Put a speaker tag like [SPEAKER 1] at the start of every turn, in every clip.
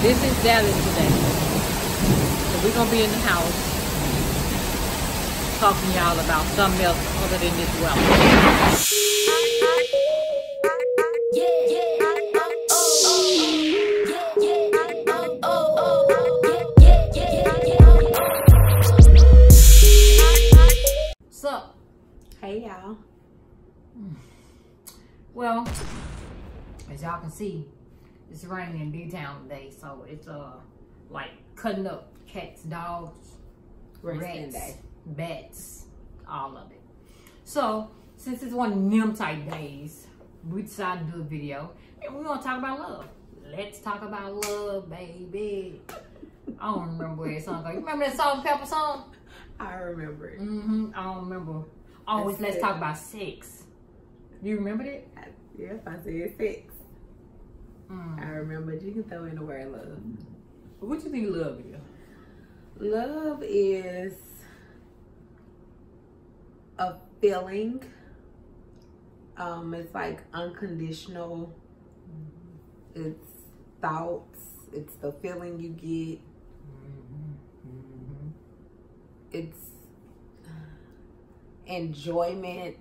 [SPEAKER 1] This is Dallas today. So we're gonna be in the house talking to y'all about something else other than this weather. Sup?
[SPEAKER 2] Hey y'all.
[SPEAKER 1] Well, as y'all can see, it's raining in D-Town today, so it's like cutting up cats, dogs, rats, bats, all of it. So since it's one of them type days, we decided to do a video and we're gonna talk about love. Let's talk about love, baby. I don't remember where that song goes. You remember that Salt and Pepper song?
[SPEAKER 2] I remember it.
[SPEAKER 1] I don't remember. Always let's talk about sex. You remember that?
[SPEAKER 2] Yes, I said sex. I remember. You can throw in the word love.
[SPEAKER 1] What you think love is?
[SPEAKER 2] Love is a feeling. It's like unconditional. It's thoughts. It's the feeling you get. It's enjoyment.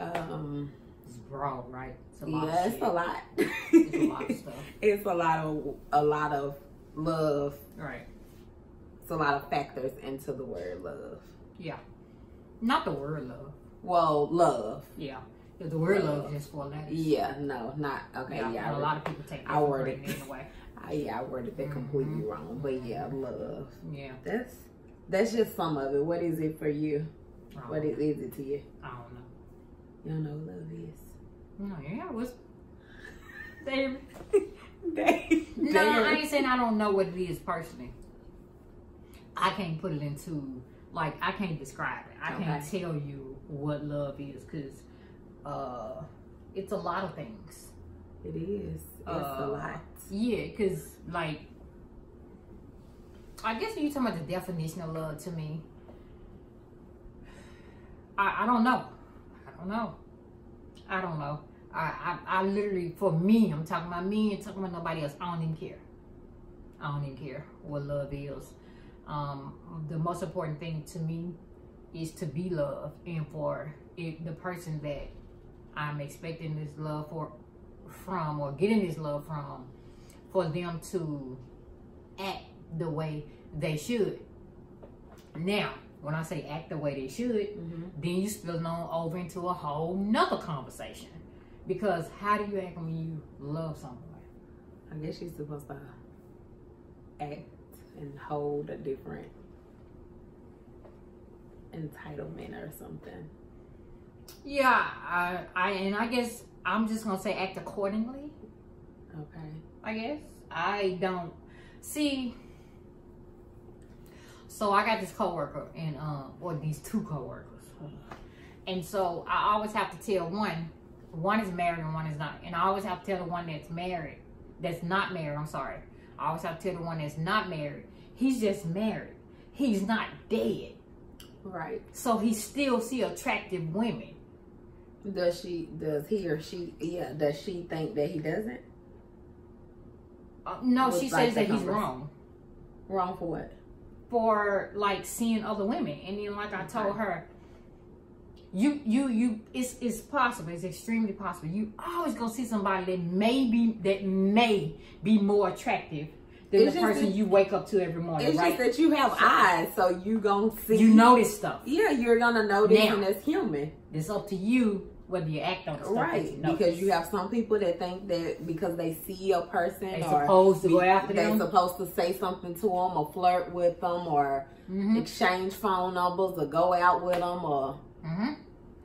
[SPEAKER 1] It's broad, right? It's a lot.
[SPEAKER 2] Yeah, it's a lot.
[SPEAKER 1] It's a lot of stuff.
[SPEAKER 2] It's a lot of love.
[SPEAKER 1] Right.
[SPEAKER 2] It's a lot of factors into the word love.
[SPEAKER 1] Yeah. Not the word love.
[SPEAKER 2] Well, love.
[SPEAKER 1] Yeah. If the word love is just for letters.
[SPEAKER 2] Yeah, no, not okay.
[SPEAKER 1] Yeah, a lot of people take that
[SPEAKER 2] I worded
[SPEAKER 1] it anyway.
[SPEAKER 2] I worded that completely wrong. But yeah, love.
[SPEAKER 1] Yeah.
[SPEAKER 2] That's just some of it. What is it for you? What is it to you?
[SPEAKER 1] I don't know.
[SPEAKER 2] You don't know what love is?
[SPEAKER 1] No, yeah, what's David?
[SPEAKER 2] No,
[SPEAKER 1] I ain't saying I don't know what it is personally. I can't put it into, like, I can't describe it. I can't tell you what love is because it's a lot of things.
[SPEAKER 2] It is. It's a lot.
[SPEAKER 1] Yeah, because, like, I guess when you're talking about the definition of love to me, I don't know. I literally, for me, I'm talking about me and talking about nobody else. I don't even care. I don't even care what love is. The most important thing to me is to be loved, and for the person that I'm expecting this love from or getting this love from, for them to act the way they should. Now, when I say act the way they should, then you spill on over into a whole nother conversation. Because how do you act when you love someone?
[SPEAKER 2] I guess you're supposed to act and hold a different entitlement or something.
[SPEAKER 1] Yeah, I guess I'm just gonna say act accordingly.
[SPEAKER 2] Okay.
[SPEAKER 1] I guess I don't see. So I got this coworker and or these two coworkers, and so I always have to tell one is married and one is not, and I always have to tell the one that's not married. I'm sorry. I always have to tell the one that's not married. He's just married. He's not dead.
[SPEAKER 2] Right.
[SPEAKER 1] So he still see attractive women.
[SPEAKER 2] Does he or she? Yeah. Does she think that he doesn't?
[SPEAKER 1] No, she says that he's wrong.
[SPEAKER 2] Wrong for what?
[SPEAKER 1] For like seeing other women, and then like I told her, it's possible. It's extremely possible. You always gonna see somebody that may be more attractive than the person you wake up to every morning.
[SPEAKER 2] It's just that you have eyes, so you gonna see.
[SPEAKER 1] You notice stuff.
[SPEAKER 2] Yeah, you're gonna notice, and it's human.
[SPEAKER 1] It's up to you whether you act on the stuff.
[SPEAKER 2] Right, because you have some people that think that because they see a person,
[SPEAKER 1] they're supposed to go after them.
[SPEAKER 2] They're supposed to say something to them or flirt with them or exchange phone numbers or go out with them or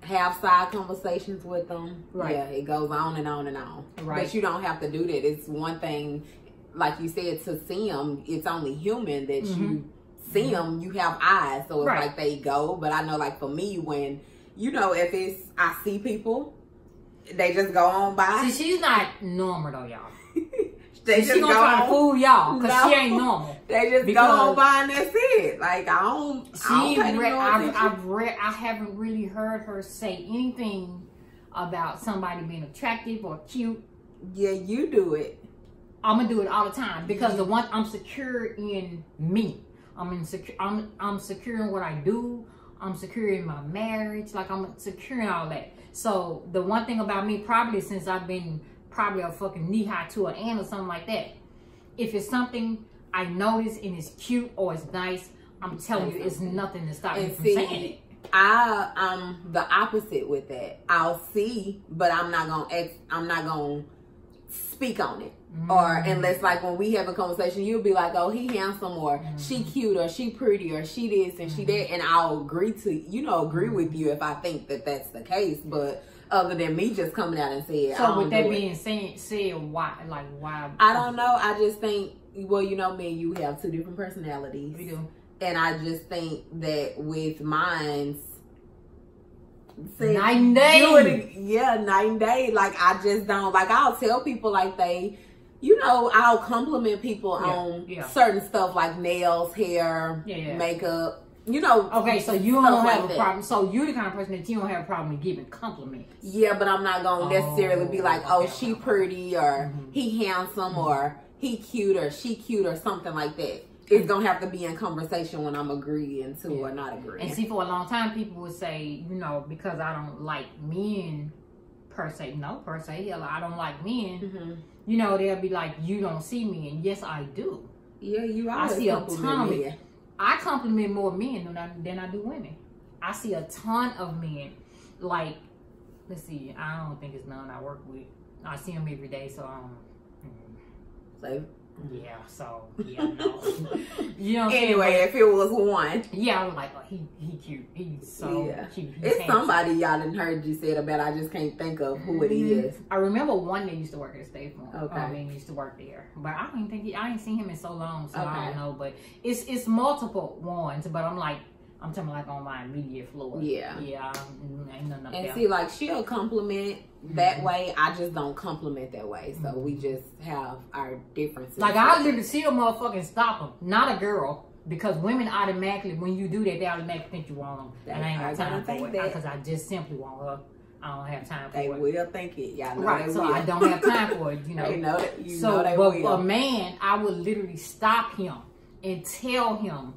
[SPEAKER 2] have side conversations with them. Right. Yeah, it goes on and on and on. Right. But you don't have to do that. It's one thing, like you said, to see them, it's only human that you see them. You have eyes, so it's like they go. But I know, like for me, when if I see people, they just go on by.
[SPEAKER 1] See, she's not normal though, y'all.
[SPEAKER 2] They
[SPEAKER 1] she gonna try to fool y'all because she ain't normal.
[SPEAKER 2] They just go on by and that's it. Like I
[SPEAKER 1] haven't really heard her say anything about somebody being attractive or cute.
[SPEAKER 2] Yeah, you do it.
[SPEAKER 1] I'm gonna do it all the time because the one I'm secure in me. I'm secure in what I do. I'm secure in my marriage. Like I'm secure in all that. So the one thing about me, probably since I've been probably a fucking knee high to an ant or something like that, if it's something I notice and it's cute or it's nice, I'm telling you, it's nothing to stop me from saying it.
[SPEAKER 2] I'm the opposite with that. I'll see, but I'm not gonna speak on it. Or unless like when we have a conversation, you'll be like, oh, he handsome, or she cute, or she pretty, or she this and she that, and I'll agree with you if I think that that's the case. But other than me just coming out and saying,
[SPEAKER 1] so with that being said, why?
[SPEAKER 2] I don't know. I just think, well, you know, me and you have two different personalities.
[SPEAKER 1] We do.
[SPEAKER 2] And I just think that with mine's,
[SPEAKER 1] night and day.
[SPEAKER 2] Night and day. Like, I just don't, like, I'll tell people like you know, I'll compliment people on certain stuff like nails, hair, makeup, you know.
[SPEAKER 1] Okay, so you don't have a problem. So you're the kind of person that you don't have a problem with giving compliments.
[SPEAKER 2] Yeah, but I'm not going to necessarily be like, oh, she pretty, or he handsome, or he cute, or she cute, or something like that. It's going to have to be in conversation when I'm agreeing to or not agreeing.
[SPEAKER 1] And see, for a long time, people would say, you know, because I don't like men per se. No, per se. Hell, I don't like men. You know, they'll be like, you don't see me. And yes, I do.
[SPEAKER 2] Yeah, you are.
[SPEAKER 1] I see a ton of men. I compliment more men than I do women. I see a ton of men. Like, let's see, I don't think it's none I work with. I see them every day, so I don't. Yeah, so yeah, no. You know.
[SPEAKER 2] Anyway, if it was one,
[SPEAKER 1] I was like, oh, he cute. He's so cute.
[SPEAKER 2] It's handsome. Somebody y'all didn't heard you said about. I just can't think of who it is.
[SPEAKER 1] I remember one that used to work at State Farm. Okay, I mean, used to work there, but I don't think I ain't seen him in so long, so I don't know. But it's multiple ones. But I'm talking like on my immediate floor. Yeah, ain't nothing up there.
[SPEAKER 2] And see, like she'll compliment that way. I just don't compliment that way. So we just have our differences.
[SPEAKER 1] Like I literally see a motherfucking stop them, not a girl, because women automatically, when you do that, they automatically think you want them, and I ain't got time for it because I just simply want her. I don't have time for it.
[SPEAKER 2] They will think it, y'all know.
[SPEAKER 1] Right, so I don't have time for it. You know,
[SPEAKER 2] they know that.
[SPEAKER 1] But for a man, I would literally stop him and tell him,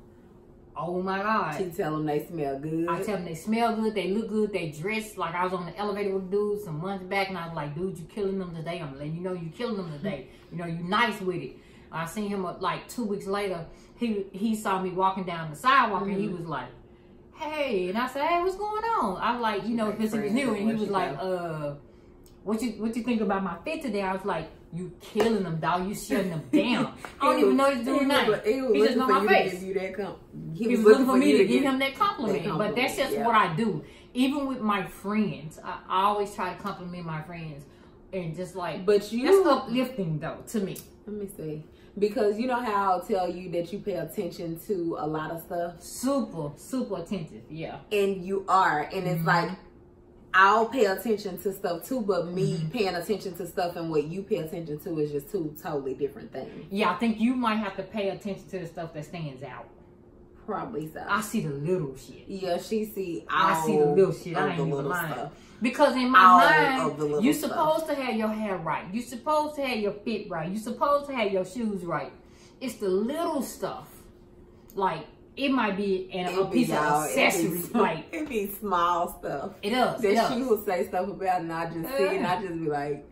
[SPEAKER 1] oh my God.
[SPEAKER 2] She tell them they smell good.
[SPEAKER 1] I tell them they smell good, they look good, they dress. Like I was on the elevator with dudes some months back and I was like, dude, you killing them today. I'm letting you know you killing them today. You know, you nice with it. I seen him like 2 weeks later. He saw me walking down the sidewalk and he was like, hey. And I said, hey, what's going on? I was like, you know, because he was new. And he was like, what you think about my fit today? I was like, you killing them, dog. You shutting them down. I don't even know this dude's name. He just know my face. He was looking for me to give him that compliment. But that's just what I do. Even with my friends, I always try to compliment my friends. And just like, that's uplifting though, to me.
[SPEAKER 2] Let me see. Because you know how I'll tell you that you pay attention to a lot of stuff?
[SPEAKER 1] Super attentive, yeah.
[SPEAKER 2] And you are. And it's like, I'll pay attention to stuff too, but me paying attention to stuff and what you pay attention to is just two totally different things.
[SPEAKER 1] Yeah, I think you might have to pay attention to the stuff that stands out.
[SPEAKER 2] Probably so.
[SPEAKER 1] I see the little shit.
[SPEAKER 2] Yeah, she see all
[SPEAKER 1] I see the little shit. I ain't even lying.
[SPEAKER 2] Stuff.
[SPEAKER 1] Because in my mind, you're supposed to have your hair right. You're supposed to have your fit right. You're supposed to have your shoes right. It's the little stuff. Like, it might be a piece of accessory. Like,
[SPEAKER 2] it be small stuff.
[SPEAKER 1] It does.
[SPEAKER 2] That she will say stuff about and I just see it and I just be like,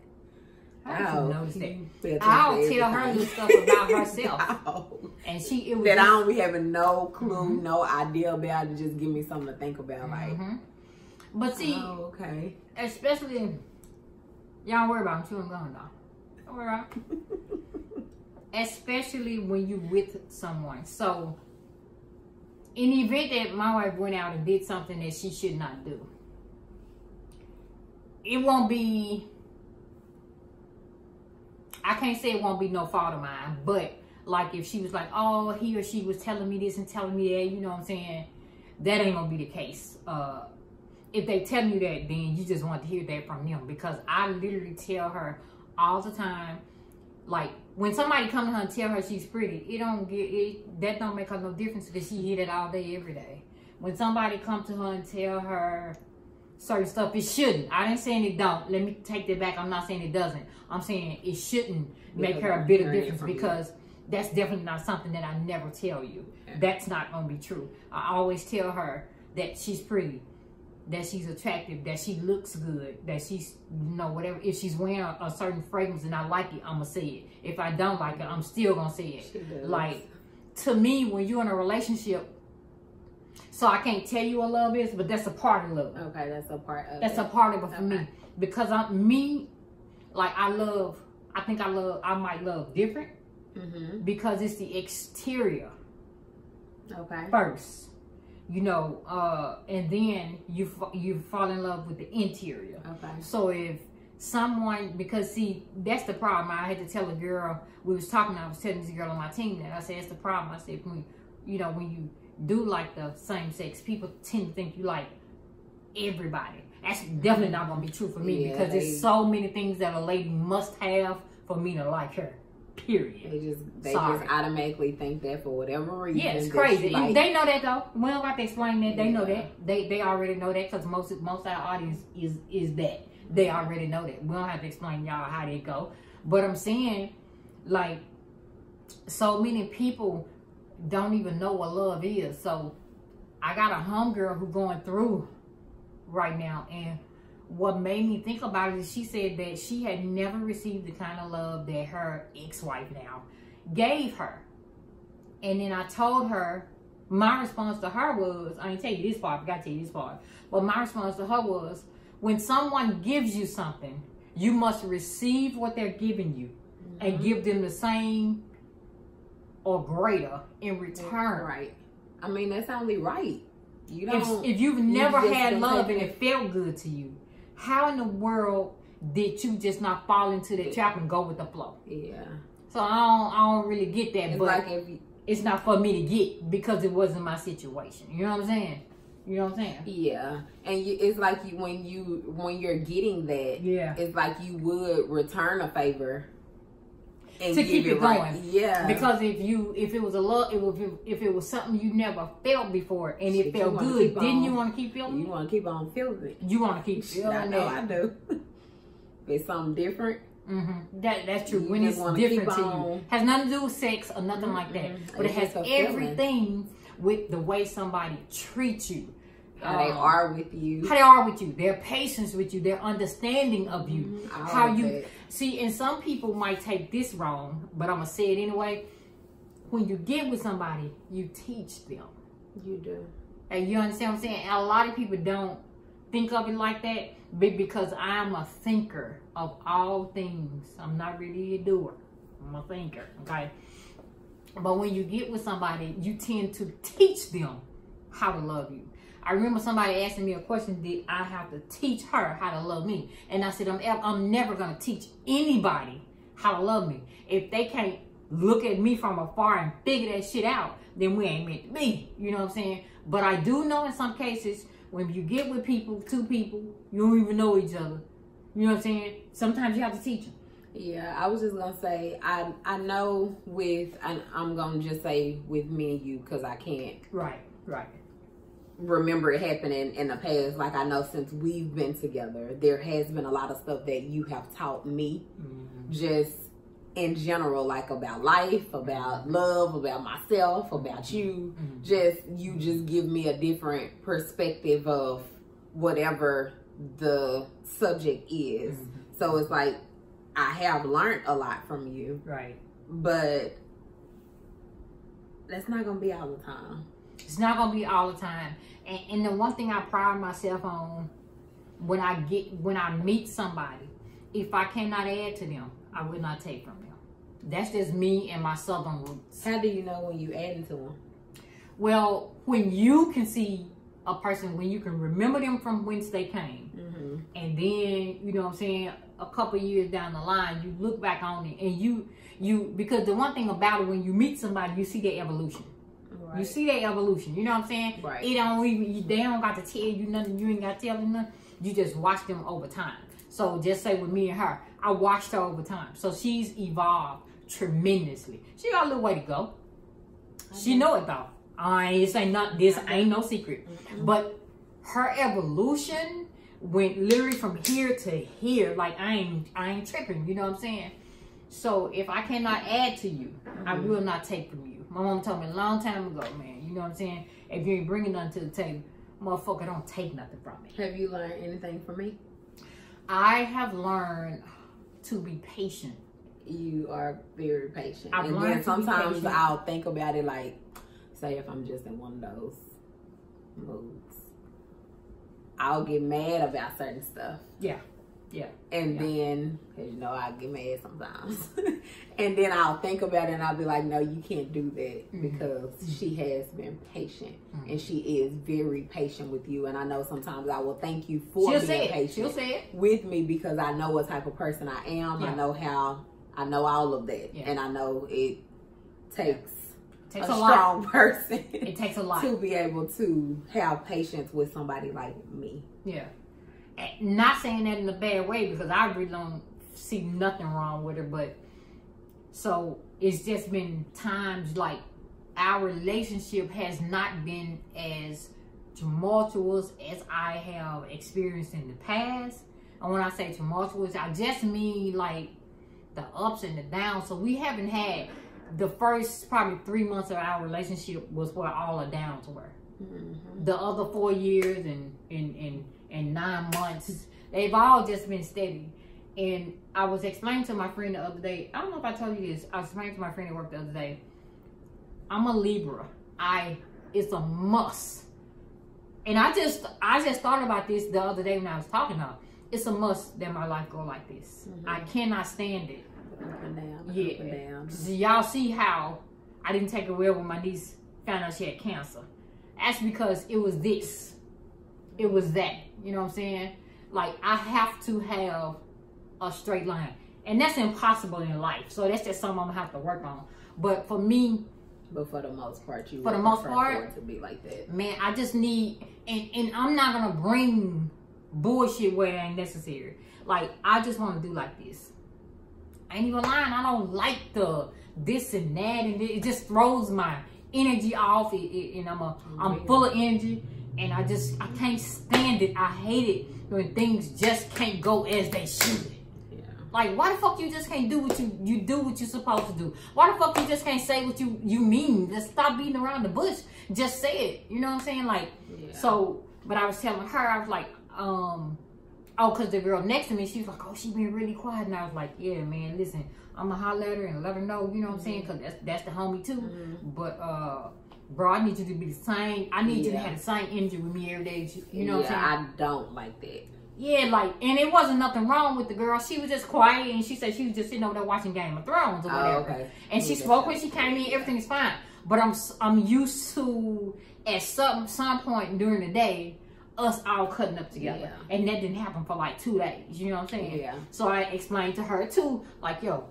[SPEAKER 1] how did you notice that? I'll tell her the stuff about herself. And
[SPEAKER 2] I don't be having no clue, no idea about it. Just give me something to think about. Like,
[SPEAKER 1] but see, especially, y'all don't worry about him. Chewing gum, though. Don't worry about it. Especially when you with someone. So, in the event that my wife went out and did something that she should not do, it won't be, I can't say it won't be no fault of mine, but like if she was like, oh, he or she was telling me this and telling me that, you know what I'm saying? That ain't gonna be the case. If they tell you that, then you just want to hear that from them, because I literally tell her all the time, like when somebody come to her and tell her she's pretty, that don't make her no difference because she hear that all day, every day. When somebody come to her and tell her certain stuff. It shouldn't. I ain't saying it don't. Let me take that back. I'm not saying it doesn't. I'm saying it shouldn't make her a bit of difference, because that's definitely not something that I never tell you. Yeah. That's not going to be true. I always tell her that she's pretty, that she's attractive, that she looks good, that she's, you know, whatever. If she's wearing a certain fragrance and I like it, I'm going to say it. If I don't like it, I'm still going to say it. Like, to me, when you're in a relationship, so I can't tell you what love is, but that's a part of love.
[SPEAKER 2] Okay, that's a part of it.
[SPEAKER 1] That's a part of it for me. Because I might love different. Because it's the exterior first, you know, and then you fall in love with the interior. So if someone, because see, that's the problem. I had to tell a girl, I was telling this girl on my team that I said, it's the problem. I said, when you do like the same sex, people tend to think you like everybody. That's definitely not gonna be true for me, because there's so many things that a lady must have for me to like her. Period.
[SPEAKER 2] They just automatically think that for whatever reason.
[SPEAKER 1] Yeah, it's crazy. They know that though. We don't have to explain that. They know that. They already know that, because most of our audience is that. They already know that. We don't have to explain y'all how they go. But I'm saying, like, so many people don't even know what love is. So I got a homegirl who going through right now, and what made me think about it is she said that she had never received the kind of love that her ex-wife now gave her. And then I told her, my response to her was, I didn't tell you this part, I forgot to tell you this part, but my response to her was, when someone gives you something, you must receive what they're giving you and give them the same or greater in return.
[SPEAKER 2] Right. I mean, that's only right. You don't,
[SPEAKER 1] if you've never had love and it felt good to you, how in the world did you just not fall into that trap and go with the flow? Yeah. So I don't really get that, but like it's not for me to get, because it wasn't my situation. You know what I'm saying? You know what I'm saying?
[SPEAKER 2] Yeah. And it's like when you're getting that, it's like you would return a favor and
[SPEAKER 1] to keep it going.
[SPEAKER 2] Right. Yeah.
[SPEAKER 1] Because if it was a love, if it was something you never felt before and it felt good, didn't you want to keep feeling it?
[SPEAKER 2] You want to keep on feeling it.
[SPEAKER 1] You want to keep feeling it.
[SPEAKER 2] I know, I do. If it's something different.
[SPEAKER 1] That's true. When it's different to you, has nothing to do with sex or nothing like that, but it has everything with the way somebody treats you,
[SPEAKER 2] how they are with you,
[SPEAKER 1] their patience with you, their understanding of you, how you see. And some people might take this wrong, but I'm gonna say it anyway. When you get with somebody, you teach them.
[SPEAKER 2] You do.
[SPEAKER 1] And you understand what I'm saying? And a lot of people don't think of it like that, because I'm a thinker of all things. I'm not really a doer. I'm a thinker, okay? But when you get with somebody, you tend to teach them how to love you. I remember somebody asking me a question, did I have to teach her how to love me? And I said, I'm never going to teach anybody how to love me. If they can't look at me from afar and figure that shit out, then we ain't meant to be. You know what I'm saying? But I do know in some cases, when you get with people, two people, you don't even know each other. You know what I'm saying? Sometimes you have to teach them.
[SPEAKER 2] Yeah, I was just going to say, I know I'm going to just say with me and you, because I can't.
[SPEAKER 1] Right.
[SPEAKER 2] Remember it happening in the past. Like, I know since we've been together, there has been a lot of stuff that you have taught me, just in general, like about life, about love, about myself, about you. You just give me a different perspective of whatever the subject is. So it's like, I have learned a lot from you. Right. But that's not going to be all the time.
[SPEAKER 1] It's not going to be all the time. And the one thing I pride myself on, when I meet somebody, if I cannot add to them, I will not take from them. That's just me and my Southern roots.
[SPEAKER 2] How do you know when you add into them?
[SPEAKER 1] Well, when you can see a person, when you can remember them from whence they came, and then, you know what I'm saying, a couple years down the line, you look back on it, and you because the one thing about it, when you meet somebody, you see their evolution. Right. You see their evolution. You know what I'm saying? Right. They don't got to tell you nothing. You ain't got to tell them nothing. You just watch them over time. So just say with me and her, I watched her over time. So she's evolved tremendously. She got a little way to go. She know it though. This ain't no secret. But her evolution went literally from here to here. Like I ain't tripping, you know what I'm saying? So if I cannot add to you, I will not take from you. My mom told me a long time ago, man, you know what I'm saying? If you ain't bringing nothing to the table, motherfucker, don't take nothing from me.
[SPEAKER 2] Have you learned anything from me?
[SPEAKER 1] I have learned to be patient.
[SPEAKER 2] You are very patient.
[SPEAKER 1] I've
[SPEAKER 2] and
[SPEAKER 1] learned
[SPEAKER 2] then sometimes
[SPEAKER 1] to be patient.
[SPEAKER 2] I'll think about it like, say if I'm just in one of those moods, I'll get mad about certain stuff.
[SPEAKER 1] Yeah. Yeah.
[SPEAKER 2] And then, cause you know, I get mad sometimes. And then I'll think about it and I'll be like, no, you can't do that because she has been patient and she is very patient with you. And I know sometimes I will thank you for being patient with me because I know what type of person I am. Yeah. I know all of that. Yeah. And I know it takes a strong person.
[SPEAKER 1] It takes a lot
[SPEAKER 2] to be able to have patience with somebody like me.
[SPEAKER 1] Yeah. Not saying that in a bad way because I really don't see nothing wrong with her, but so it's just been times like our relationship has not been as tumultuous as I have experienced in the past. And when I say tumultuous, I just mean like the ups and the downs. So we haven't had the first probably 3 months of our relationship was where all the downs were. The other 4 years and 9 months, they've all just been steady. And I was explaining to my friend the other day, I don't know if I told you this, I was explaining to my friend at work the other day, I'm a Libra. It's a must. And I just thought about this the other day when I was talking to her. It's a must that my life go like this. I cannot stand it.
[SPEAKER 2] Up and down,
[SPEAKER 1] yeah.
[SPEAKER 2] Up and down.
[SPEAKER 1] So y'all see how I didn't take it well when my niece found out she had cancer. That's because it was this. It was that. You know what I'm saying? Like, I have to have a straight line. And that's impossible in life. So that's just something I'm going to have to work on. But for me...
[SPEAKER 2] But for the most part, you
[SPEAKER 1] for the most part,
[SPEAKER 2] to be like that.
[SPEAKER 1] Man, I just need... And I'm not going to bring bullshit where it ain't necessary. Like, I just want to do like this. I ain't even lying. I don't like the this and that. And it just throws my energy off. And I'm full of energy. And I can't stand it. I hate it when things just can't go as they should. Yeah. Like, why the fuck you just can't do what you do what you're supposed to do? Why the fuck you just can't say what you mean? Just stop beating around the bush. Just say it. You know what I'm saying? Like, so, but I was telling her, I was like, because the girl next to me, she was like, oh, she been really quiet. And I was like, yeah, man, listen, I'm going to holler at her and let her know, you know what I'm saying? Because that's the homie too. But, bro, I need you to be the same. I need you to have the same energy with me every day. You know what I'm saying?
[SPEAKER 2] I don't like that.
[SPEAKER 1] Yeah, like, and it wasn't nothing wrong with the girl. She was just quiet, and she said she was just sitting over there watching Game of Thrones or whatever. Okay. And she spoke when she came in. Everything is fine. But I'm used to, at some point during the day, us all cutting up together. Yeah. And that didn't happen for like 2 days. You know what I'm saying? Yeah. So I explained to her, too, like, yo,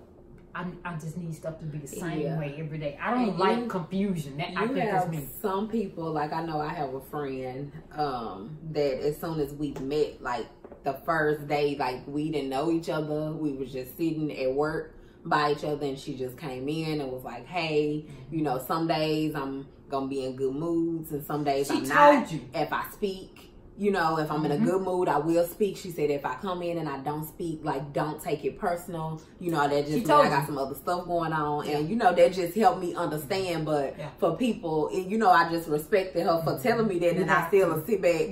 [SPEAKER 1] I just need stuff to be the same way every day. I don't like confusion. I think that's me.
[SPEAKER 2] Some people, like I know I have a friend that as soon as we met, like the first day, like we didn't know each other. We was just sitting at work by each other and she just came in and was like, hey, you know, some days I'm going to be in good moods and some days I'm not. If I speak. You know, if I'm in a good mood, I will speak. She said if I come in and I don't speak, like, don't take it personal. You know, that just means I got some other stuff going on. And, you know, that just helped me understand. But for people, you know, I just respected her for telling me that. And I still sit back,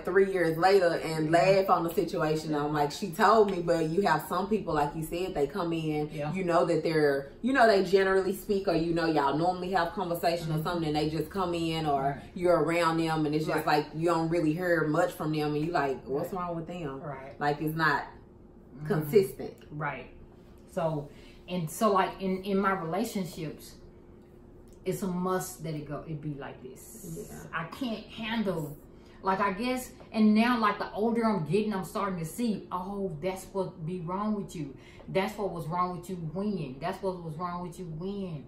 [SPEAKER 2] 3 years later and laugh on the situation. I'm like, she told me. But you have some people, like you said, they come in, you know that they're, you know, they generally speak or, you know, y'all normally have conversation or something and they just come in or you're around them and it's just like you don't really hear much from them and you like, what's wrong with them?
[SPEAKER 1] Right.
[SPEAKER 2] Like it's not consistent.
[SPEAKER 1] Right. So like in my relationships, it's a must that it be like this. Yeah. I can't handle, like, I guess, and now, like, the older I'm getting, I'm starting to see, oh, that's what be wrong with you. That's what was wrong with you when. That's what was wrong with you when.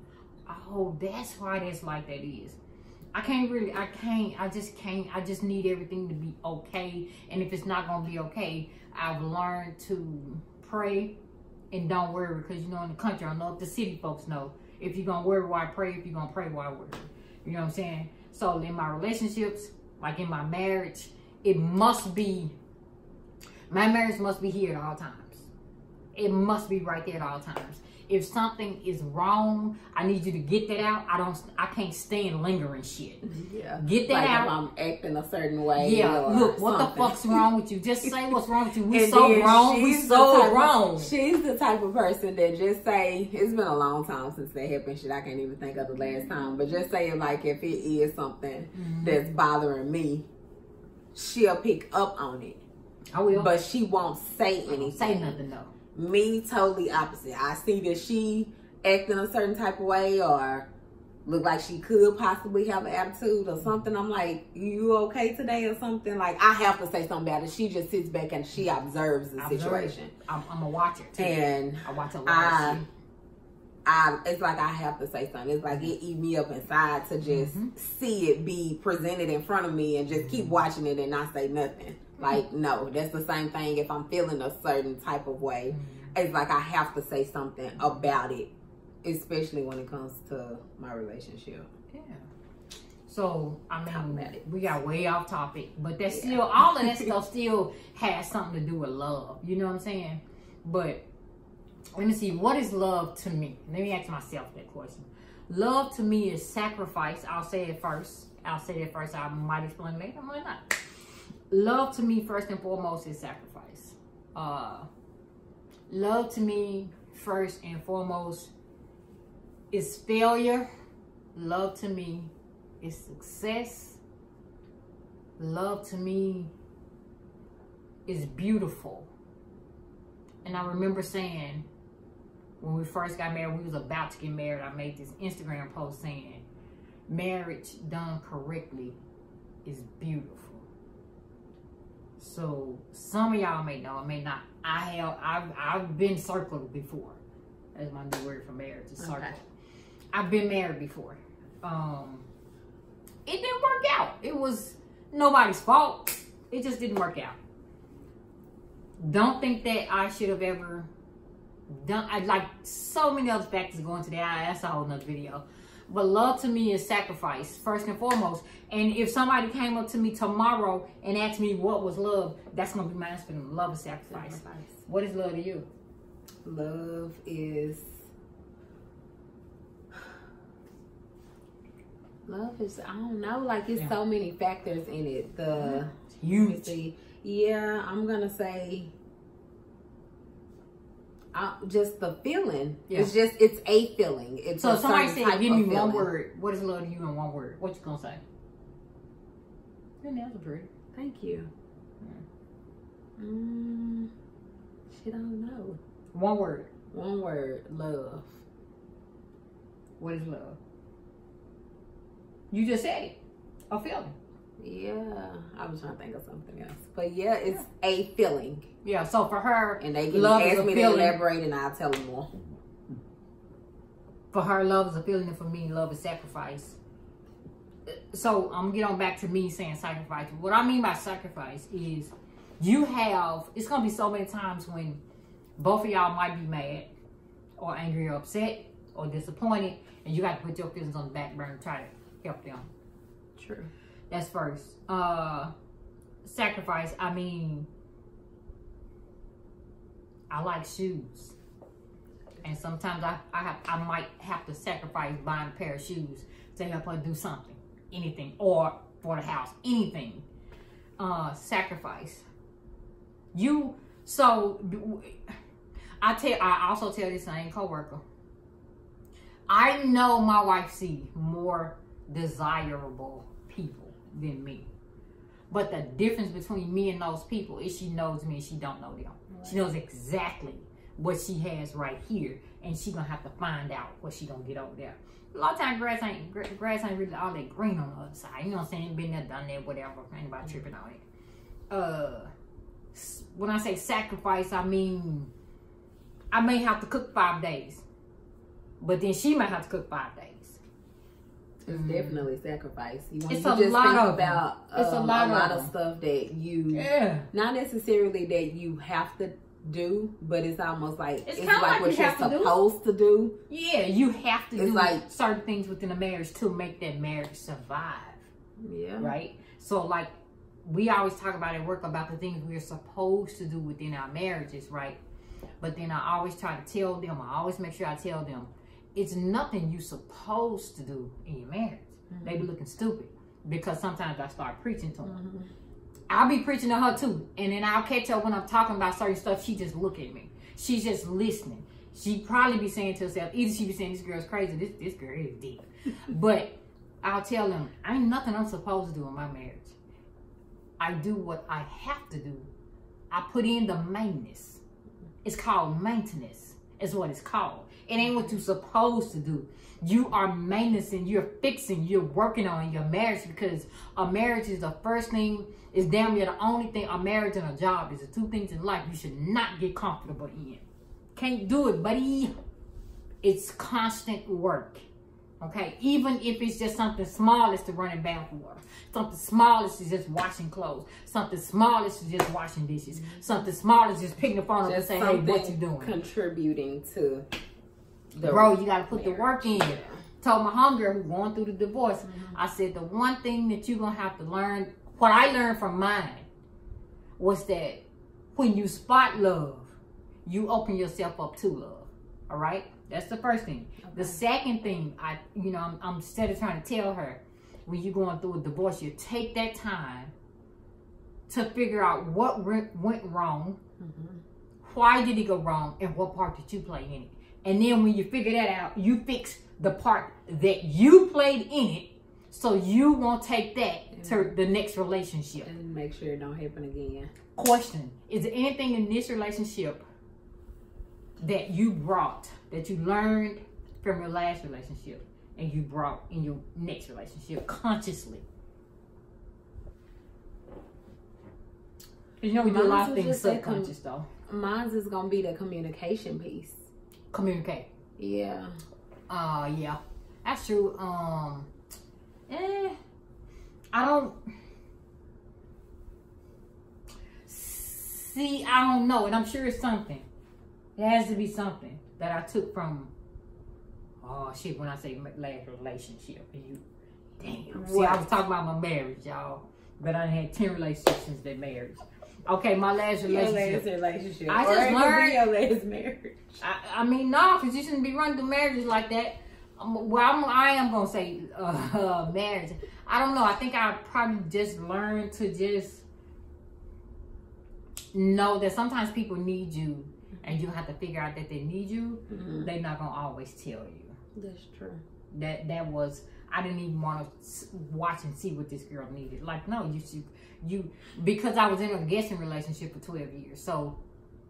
[SPEAKER 1] Oh, that's why that's like that is. I just need everything to be okay. And if it's not going to be okay, I've learned to pray and don't worry. Because, you know, in the country, I don't know if the city folks know. If you're going to worry, why pray? If you're going to pray, why worry? You know what I'm saying? So, in my relationships, like in my marriage, it must be My marriage must be here at all times. It must be right there at all times. If something is wrong, I need you to get that out. I can't stand lingering shit.
[SPEAKER 2] Yeah.
[SPEAKER 1] Get that out.
[SPEAKER 2] If I'm acting a certain way.
[SPEAKER 1] Yeah. Look, what
[SPEAKER 2] something.
[SPEAKER 1] the fuck's wrong with you? Just say what's wrong with you. We so wrong. We so wrong.
[SPEAKER 2] She's the type of person that just say, it's been a long time since that happened. Shit, I can't even think of the last time. But just say, like, if it is something that's bothering me, she'll pick up on it.
[SPEAKER 1] I will.
[SPEAKER 2] But she won't say anything.
[SPEAKER 1] Say nothing, though.
[SPEAKER 2] Me, totally opposite. I see that she acting a certain type of way or look like she could possibly have an attitude or something. I'm like, you okay today or something? Like, I have to say something about it. She just sits back and she observes the situation.
[SPEAKER 1] I'm a watcher too.
[SPEAKER 2] And
[SPEAKER 1] I watch a lot of shit.
[SPEAKER 2] It's like I have to say something. It's like it eat me up inside to just see it be presented in front of me and just keep watching it and not say nothing. Like, no, that's the same thing if I'm feeling a certain type of way. It's like I have to say something about it, especially when it comes to my relationship.
[SPEAKER 1] Yeah. So, I mean, we got way off topic, but that's still, all of that stuff still has something to do with love. You know what I'm saying? But, let me see, what is love to me? Let me ask myself that question. Love to me is sacrifice. I'll say it first. I might explain later, I might not. Love to me, first and foremost, is sacrifice. Love to me, first and foremost, is failure. Love to me is success. Love to me is beautiful. And I remember saying, when we first got married, we was about to get married, I made this Instagram post saying, marriage done correctly is beautiful. So some of y'all may know, I may not. I've been circled before. That's my new word for marriage, is circle. Okay. I've been married before. It didn't work out. It was nobody's fault. It just didn't work out. Don't think that I should have ever done. I like so many other factors go into that. That's a whole nother video. But love to me is sacrifice, first and foremost. And if somebody came up to me tomorrow and asked me what was love, that's going to be my answer. Love is sacrifice. What is love to you?
[SPEAKER 2] Love is... I don't know, like it's so many factors in it.
[SPEAKER 1] Huge.
[SPEAKER 2] Yeah, I'm going to say... just the feeling. Yeah. It's a feeling. It's
[SPEAKER 1] so if somebody said, give me one word. What is love to you in one word? What you gonna say? Your nails are pretty.
[SPEAKER 2] Thank you. Shit, I don't know.
[SPEAKER 1] One word.
[SPEAKER 2] One word. Love.
[SPEAKER 1] What is love? You just said it. A feeling.
[SPEAKER 2] Yeah, I was trying to think of something else, but yeah, it's a feeling.
[SPEAKER 1] Yeah, so for her,
[SPEAKER 2] and they can ask me to elaborate, and I'll tell them more.
[SPEAKER 1] For her, love is a feeling, and for me, love is sacrifice. So I'm gonna get on back to me saying sacrifice. What I mean by sacrifice is it's gonna be so many times when both of y'all might be mad, or angry, or upset, or disappointed, and you got to put your feelings on the back burner and try to help them.
[SPEAKER 2] True.
[SPEAKER 1] That's first. Sacrifice, I mean, I like shoes. And sometimes I might have to sacrifice buying a pair of shoes to help her do something. Anything. Or for the house. Anything. Sacrifice. I also tell this same coworker. I know my wife sees more desirable people than me, but the difference between me and those people is she knows me and she don't know them. Right. She knows exactly what she has right here, and she gonna have to find out what she gonna get over there. A lot of times grass ain't really all that green on the other side. You know what I'm saying? Been there, done that, whatever. Anybody tripping on it. When I say sacrifice, I mean I may have to cook 5 days, but then she might have to cook 5 days.
[SPEAKER 2] It's definitely sacrifice.
[SPEAKER 1] It's a lot
[SPEAKER 2] of stuff that you, not necessarily that you have to do, but it's almost like it's like what you're supposed to do.
[SPEAKER 1] Yeah, you have to do like certain things within a marriage to make that marriage survive.
[SPEAKER 2] Yeah.
[SPEAKER 1] Right? So like we always talk about at work about the things we're supposed to do within our marriages, right? But then I always try to tell them, I always make sure I tell them, it's nothing you're supposed to do in your marriage. Mm-hmm. They be looking stupid because sometimes I start preaching to them. Mm-hmm. I'll be preaching to her too. And then I'll catch her when I'm talking about certain stuff. She just look at me. She's just listening. She probably be saying to herself, either she be saying, this girl's crazy, this girl is deep. But I'll tell them, ain't nothing I'm supposed to do in my marriage. I do what I have to do. I put in the maintenance. It's called maintenance. Is what it's called. It ain't what you're supposed to do. You are maintaining, you're fixing, you're working on your marriage, because a marriage is the first thing, is damn near the only thing. A marriage and a job is the two things in life you should not get comfortable in. Can't do it, buddy. It's constant work. Okay, even if it's just something small as to running bathroom water, something small as to just washing clothes, something small as to just washing dishes, something small as just picking the phone up and saying, hey, what you doing?
[SPEAKER 2] Contributing to the
[SPEAKER 1] bro, you gotta put the work in. Yeah. Told my homegirl who's going through the divorce, I said the one thing that you're gonna have to learn, what I learned from mine, was that when you spot love, you open yourself up to love. All right, that's the first thing. Okay. The second thing, I'm instead of trying to tell her, when you're going through a divorce, you take that time to figure out what went wrong, why did it go wrong, and what part did you play in it. And then when you figure that out, you fix the part that you played in it, so you won't take that to the next relationship.
[SPEAKER 2] And make sure it don't happen again.
[SPEAKER 1] Question: is there anything in this relationship that you brought, that you learned from your last relationship, and you brought in your next relationship consciously? You know, we do a lot of things subconscious though.
[SPEAKER 2] Mine's is gonna be the communication piece.
[SPEAKER 1] Communicate.
[SPEAKER 2] Yeah.
[SPEAKER 1] Yeah. That's true. I don't see, I don't know, and I'm sure it's something. It has to be something that I took from, oh shit, when I say last relationship, and you, damn. See, I was talking about my marriage, y'all, but I had 10 relationships since that marriage. Okay, my last relationship.
[SPEAKER 2] Your last relationship.
[SPEAKER 1] I just learned.
[SPEAKER 2] Your last marriage.
[SPEAKER 1] I mean, no, because you shouldn't be running through marriages like that. Well, I am going to say marriage. I don't know. I think I probably just learned to just know that sometimes people need you, and you have to figure out that they need you. They're not going to always tell you.
[SPEAKER 2] That's true.
[SPEAKER 1] That was, I didn't even want to watch and see what this girl needed. Like, no, you because I was in a guessing relationship for 12 years. So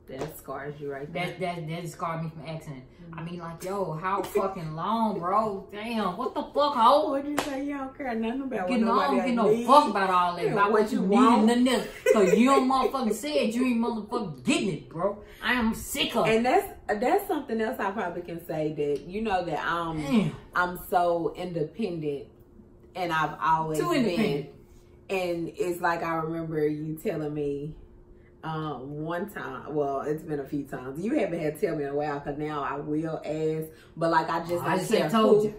[SPEAKER 2] that scars you right there.
[SPEAKER 1] That scarred me from accident. I mean, like, yo, how fucking long, bro? Damn, what the fuck, ho?
[SPEAKER 2] What'd you say? You don't care nothing about
[SPEAKER 1] what nobody else needs. Get no fuck about all that. About what you need, nothing else. Cause you don't motherfucking say it. You ain't motherfucking getting it, bro. I am sick of it.
[SPEAKER 2] And that's something else I probably can say, that you know that I'm so independent, and I've always been. And it's like, I remember you telling me one time, well, it's been a few times. You haven't had to tell me in a while, because now I will ask. But like, I just told you.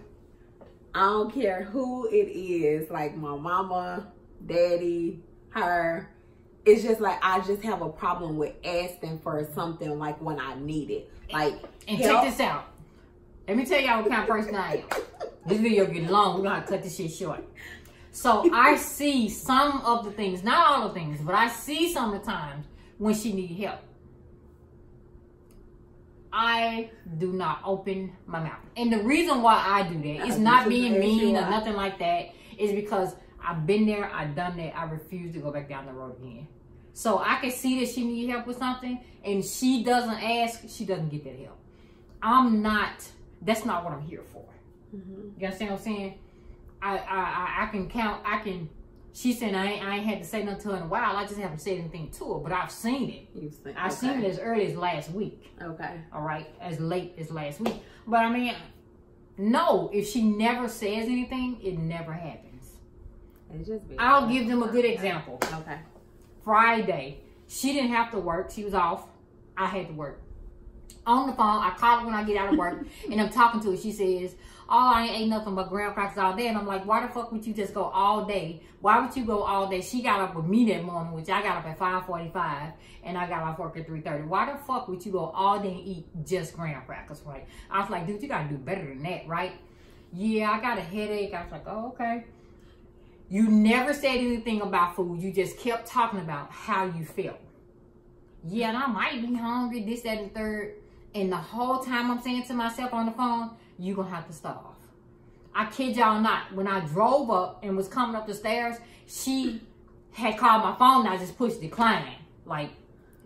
[SPEAKER 2] I don't care who it is, like my mama, daddy, her. It's just like, I just have a problem with asking for something like when I need it. Like,
[SPEAKER 1] and help. Check this out. Let me tell y'all what kind of person I am. This video getting long. We're going to cut this shit short. So I see some of the things, not all the things, but I see some of the times when she needs help. I do not open my mouth. And the reason why I do that is not being mean or nothing like that. Is because I've been there, I've done that. I refuse to go back down the road again. So I can see that she needs help with something, and she doesn't ask, she doesn't get that help. That's not what I'm here for. You understand what I'm saying? I can count, she said I ain't had to say nothing to her in a while. I just haven't said anything to her, but I've seen it. I've seen it as early as last week.
[SPEAKER 2] Okay.
[SPEAKER 1] All right, as late as last week. But I mean, no, if she never says anything, it never happens. I'll give them a good example.
[SPEAKER 2] Okay.
[SPEAKER 1] Friday, she didn't have to work. She was off. I had to work. on the phone. I call her when I get out of work, and I'm talking to her. She says, "Oh, I ain't ate nothing but graham crackers all day." And I'm like, "Why the fuck would you just go all day? Why would you go all day?" She got up with me that morning, which I got up at 5:45, and I got off work at 3:30. Why the fuck would you go all day and eat just graham crackers, right? I was like, dude, you gotta do better than that, right? Yeah, I got a headache. I was like, oh, okay. You never said anything about food. You just kept talking about how you felt. Yeah, and I might be hungry, this, that, and the third. And the whole time I'm saying to myself on the phone, you're going to have to starve. I kid y'all not. When I drove up and was coming up the stairs, she had called my phone and I just pushed decline. Like,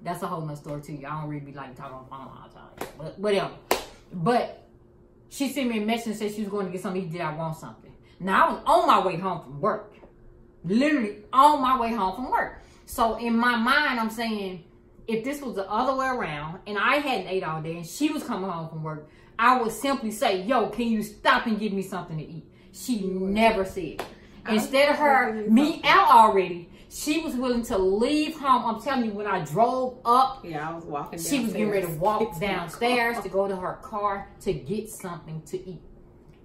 [SPEAKER 1] that's a whole nother story too. I don't really be like talking on the phone all the time. But whatever. But she sent me a message and said she was going to get something to eat. Did I want something? Now, I was on my way home from work. Literally on my way home from work. So in my mind, I'm saying, if this was the other way around and I hadn't ate all day and she was coming home from work, I would simply say, yo, can you stop and give me something to eat? She never said. Instead of her, me out already, she was willing to leave home. I'm telling you, when I drove up,
[SPEAKER 2] I was walking downstairs.
[SPEAKER 1] She was getting ready to walk downstairs to go to her car to get something to eat.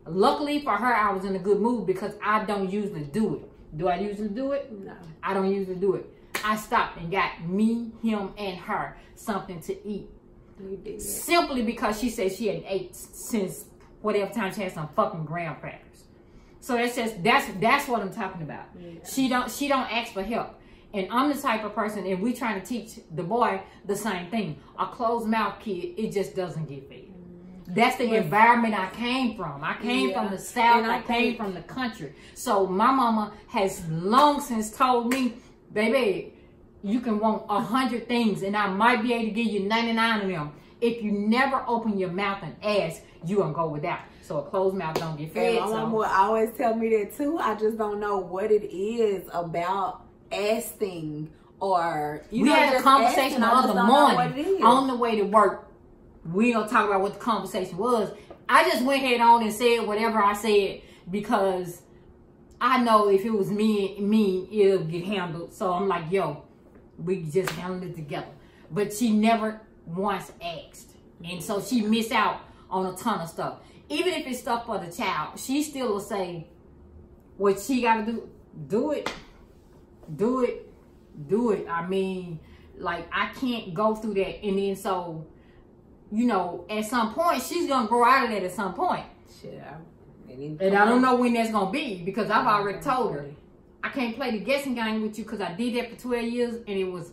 [SPEAKER 1] Luckily for her, I was in a good mood because I don't usually do it. Do I usually do it?
[SPEAKER 2] No.
[SPEAKER 1] I don't usually do it. I stopped and got me, him, and her something to eat.
[SPEAKER 2] You did.
[SPEAKER 1] Simply because she said she hadn't ate since whatever time she had some fucking graham crackers. So that's just that's what I'm talking about. Yeah. She don't ask for help. And I'm the type of person, and we trying to teach the boy the same thing. A closed mouth kid, it just doesn't get fed. That's the environment I came from. I came from the South. I came from the country. So my mama has long since told me, baby, you can want 100 things and I might be able to give you 99 of them. If you never open your mouth and ask, you gonna go without. So a closed mouth don't get fed.
[SPEAKER 2] And my mama would always tell me that too. I just don't know what it is about asking, or
[SPEAKER 1] we had a conversation the other morning on the way to work. We don't talk about what the conversation was. I just went head on and said whatever I said because I know if it was me, it'll get handled. So I'm like, yo, we just handled it together. But she never once asked. And so she missed out on a ton of stuff. Even if it's stuff for the child, she still will say what she got to do. Do it. Do it. Do it. I mean, like, I can't go through that. And then so, you know, at some point, she's going to grow out of that at some point.
[SPEAKER 2] Yeah.
[SPEAKER 1] And I don't know when that's going to be because I've already told her. I can't play the guessing game with you because I did that for 12 years and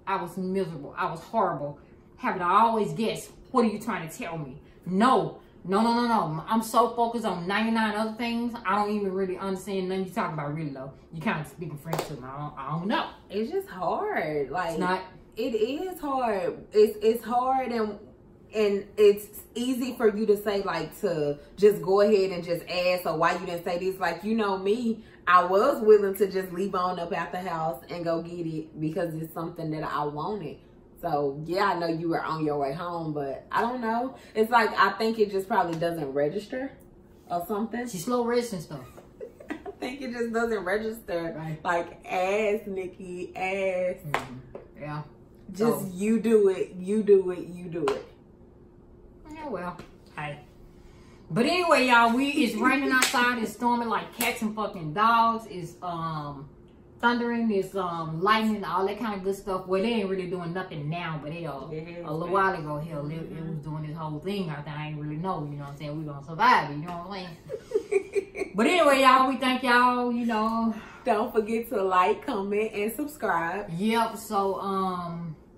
[SPEAKER 1] I was miserable. I was horrible. Having to always guess, what are you trying to tell me? No. I'm so focused on 99 other things, I don't even really understand nothing you're talking about really though. You kind of speaking French to me. I don't know.
[SPEAKER 2] It's just hard. Like,
[SPEAKER 1] it's not.
[SPEAKER 2] It is hard. It's hard and it's easy for you to say, like, to just go ahead and just ask, or why you didn't say this. Like, you know me, I was willing to just leave on up out the house and go get it because it's something that I wanted. So, yeah, I know you were on your way home, but I don't know. It's like, I think it just probably doesn't register or something.
[SPEAKER 1] She's slow registering stuff.
[SPEAKER 2] I think it just doesn't register. Right. Like, ask, Nikki, ask.
[SPEAKER 1] Yeah.
[SPEAKER 2] Just so, you do it, you do it, you do it.
[SPEAKER 1] Yeah, well, hey. But anyway, y'all, it's raining outside. It's storming like cats and fucking dogs. It's thundering. It's lightning, all that kind of good stuff. Well, they ain't really doing nothing now, but hell, a little while ago, hell, it was doing this whole thing. I ain't really know. You know what I'm saying? We gonna survive it. You know what I'm saying? But anyway, y'all, we thank y'all. You know,
[SPEAKER 2] don't forget to like, comment, and subscribe.
[SPEAKER 1] Yep. So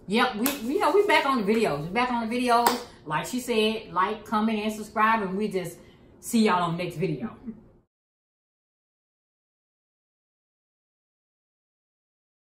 [SPEAKER 1] yep, we back on the videos. We back on the videos. Like she said, like, comment, and subscribe, and we just see y'all on the next video.